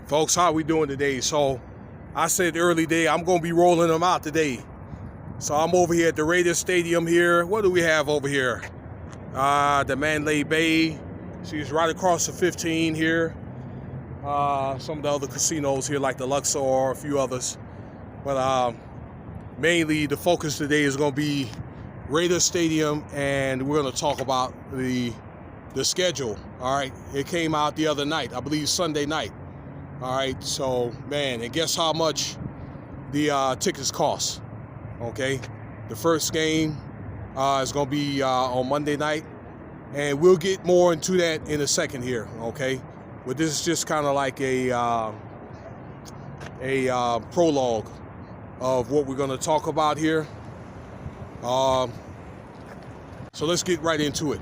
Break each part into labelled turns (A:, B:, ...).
A: Folks, how we doing today? So I said early day, I'm going to be rolling them out today. So I'm over here at the Raiders Stadium here. What do we have over here? The Mandalay Bay. She's right across the 15 here. Some of the other casinos here like the Luxor, a few others. But mainly the focus today is going to be Raiders Stadium, and we're going to talk about the schedule. All right, it came out the other night, I believe Sunday night. All right, so man, and guess how much the tickets cost? Okay, the first game is going to be on Monday night, and we'll get more into that in a second here. Okay, but this is just kind of like a prologue of what we're going to talk about here. So let's get right into it.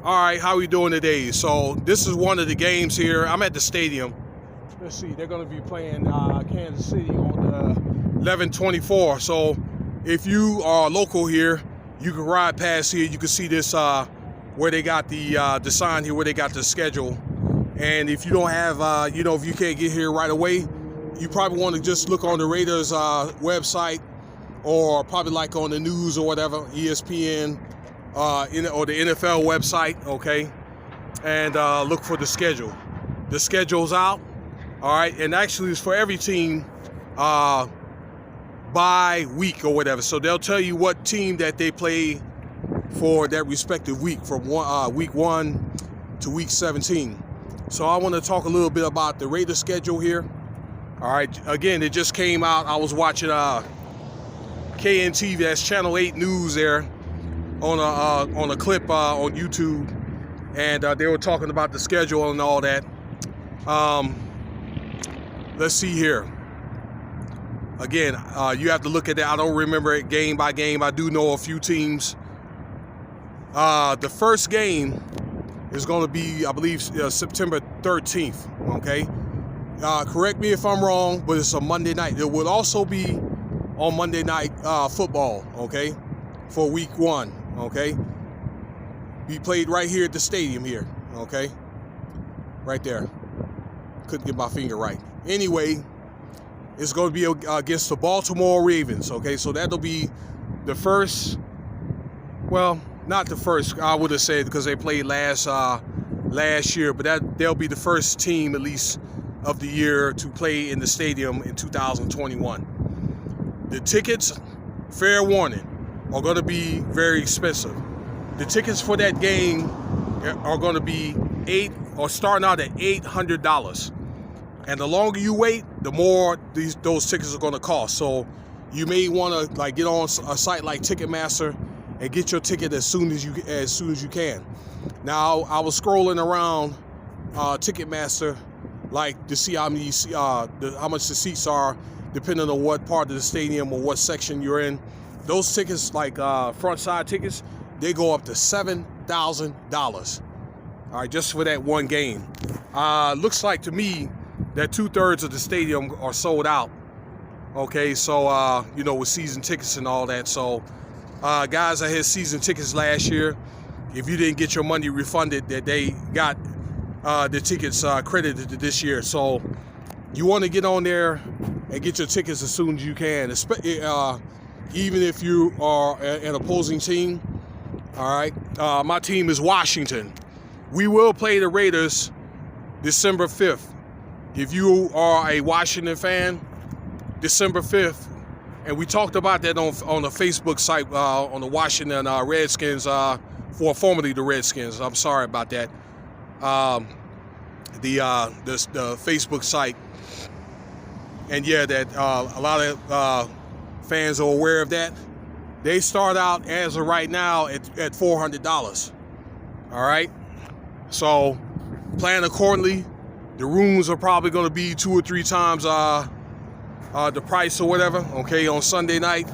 A: All right, how we doing today? So this is one of the games here. I'm at the stadium. Let's see, they're going to be playing Kansas City on the 11/24. So if you are local here, you can ride past here. You can see this where they got the sign here, where they got the schedule. And if you don't have, if you can't get here right away, you probably want to just look on the Raiders website, or probably like on the news or whatever, ESPN. Or the NFL website, okay, and look for the schedule. The schedule's out, all right, and actually it's for every team by week or whatever. So they'll tell you what team that they play for that respective week, from week 1 to week 17. So I want to talk a little bit about the Raiders schedule here. All right, again, it just came out. I was watching KNTV, that's Channel 8 News there, on a clip on YouTube, and they were talking about the schedule and all that. Let's see here. Again, you have to look at that. I don't remember it game by game. I do know a few teams. The first game is going to be, I believe, September 13th. Okay, correct me if I'm wrong, but it's a Monday night. It will also be on Monday Night Football. Okay, for week 1. Okay, be played right here at the stadium here. Okay, right there. Couldn't get my finger right. Anyway, it's going to be against the Baltimore Ravens. Okay, so that'll be the first. Well, not the first, I would have said, because they played last year, but they'll be the first team, at least, of the year to play in the stadium in 2021. The tickets, fair warning, are going to be very expensive. The tickets for that game are going to be starting out at $800. And the longer you wait, the more those tickets are going to cost. So you may want to get on a site like Ticketmaster and get your ticket as soon as you can. Now, I was scrolling around Ticketmaster to see how much the seats are, depending on what part of the stadium or what section you're in. Those tickets, front side tickets, they go up to $7,000. All right, just for that one game. Looks like to me that 2/3 of the stadium are sold out. Okay, so with season tickets and all that. So guys that had season tickets last year, if you didn't get your money refunded, that they got the tickets credited to this year. So you want to get on there and get your tickets as soon as you can, even if you are an opposing team. All right, my team is Washington. We will play the Raiders December 5th. If you are a Washington fan, December 5th, and we talked about that on the Facebook site on the Washington Redskins, formerly the Redskins. I'm sorry about that. The Facebook site, and yeah, that a lot of fans are aware of that. They start out as of right now at $400. All right. So plan accordingly. The rooms are probably going to be 2 or 3 times the price or whatever. Okay, on Sunday night.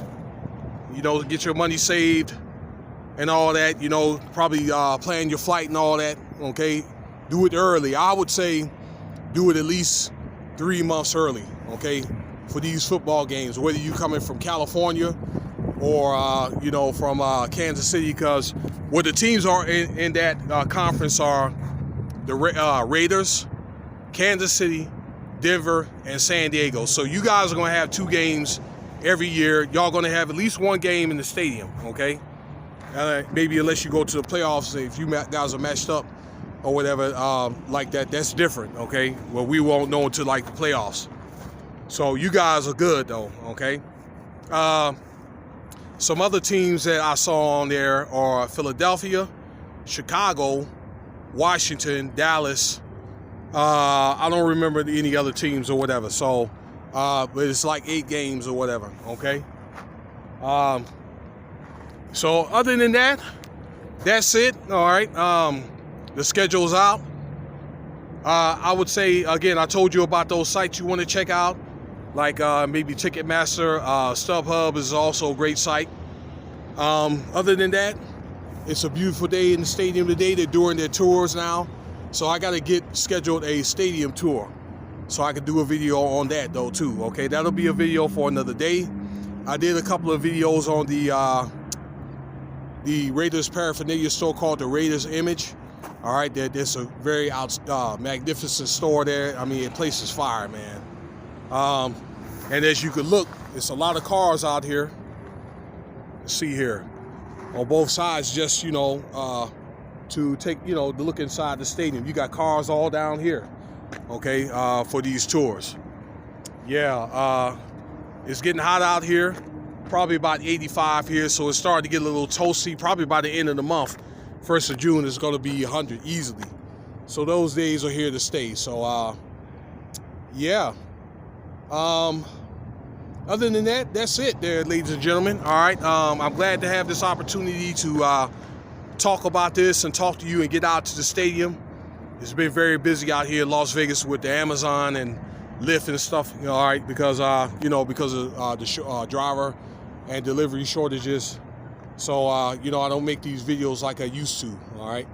A: You know, get your money saved and all that. You know, probably plan your flight and all that. Okay, do it early. I would say do it at least 3 months early. Okay, for these football games, whether you coming from California or you know, from Kansas City, because what the teams are in that conference are the Raiders, Kansas City, Denver, and San Diego. So you guys are going to have 2 games every year. Y'all going to have at least 1 game in the stadium, okay? Maybe unless you go to the playoffs, if you guys are matched up or whatever like that, that's different, okay? Well, we won't know until like the playoffs. So you guys are good though, okay? Some other teams that I saw on there are Philadelphia, Chicago, Washington, Dallas. I don't remember any other teams or whatever. So, but it's like 8 games or whatever. Okay. So other than that, that's it. All right. The schedule's out. I would say again, I told you about those sites you want to check out, like maybe Ticketmaster. StubHub is also a great site. Other than that, it's a beautiful day in the stadium today. They're doing their tours now. So I got to get scheduled a stadium tour so I can do a video on that though too. Okay, that'll be a video for another day. I did a couple of videos on the Raiders paraphernalia store called the Raiders Image. All right, there's a very magnificent store there. I mean, the place is fire, man. And as you can look, there's a lot of cars out here. Let's see here on both sides, just, you know, to take, you know, to look inside the stadium. You got cars all down here, okay, for these tours. Yeah, it's getting hot out here, probably about 85 here, so it's starting to get a little toasty. Probably by the end of the month, 1st of June, it's going to be 100 easily. So those days are here to stay. So, yeah. Other than that, that's it there, ladies and gentlemen. All right, I'm glad to have this opportunity to talk about this and talk to you and get out to the stadium. It's been very busy out here in Las Vegas with the Amazon and Lyft and stuff, you know, all right, because you know, because of the driver and delivery shortages. So you know, I don't make these videos like I used to. All right,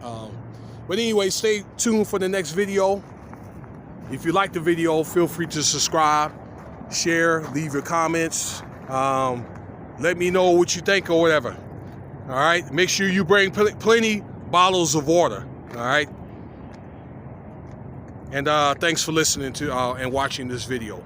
A: but anyway, stay tuned for the next video. If you like the video, feel free to subscribe, share, leave your comments. Let me know what you think or whatever. All right, make sure you bring plenty bottles of water. All right, and thanks for listening to and watching this video.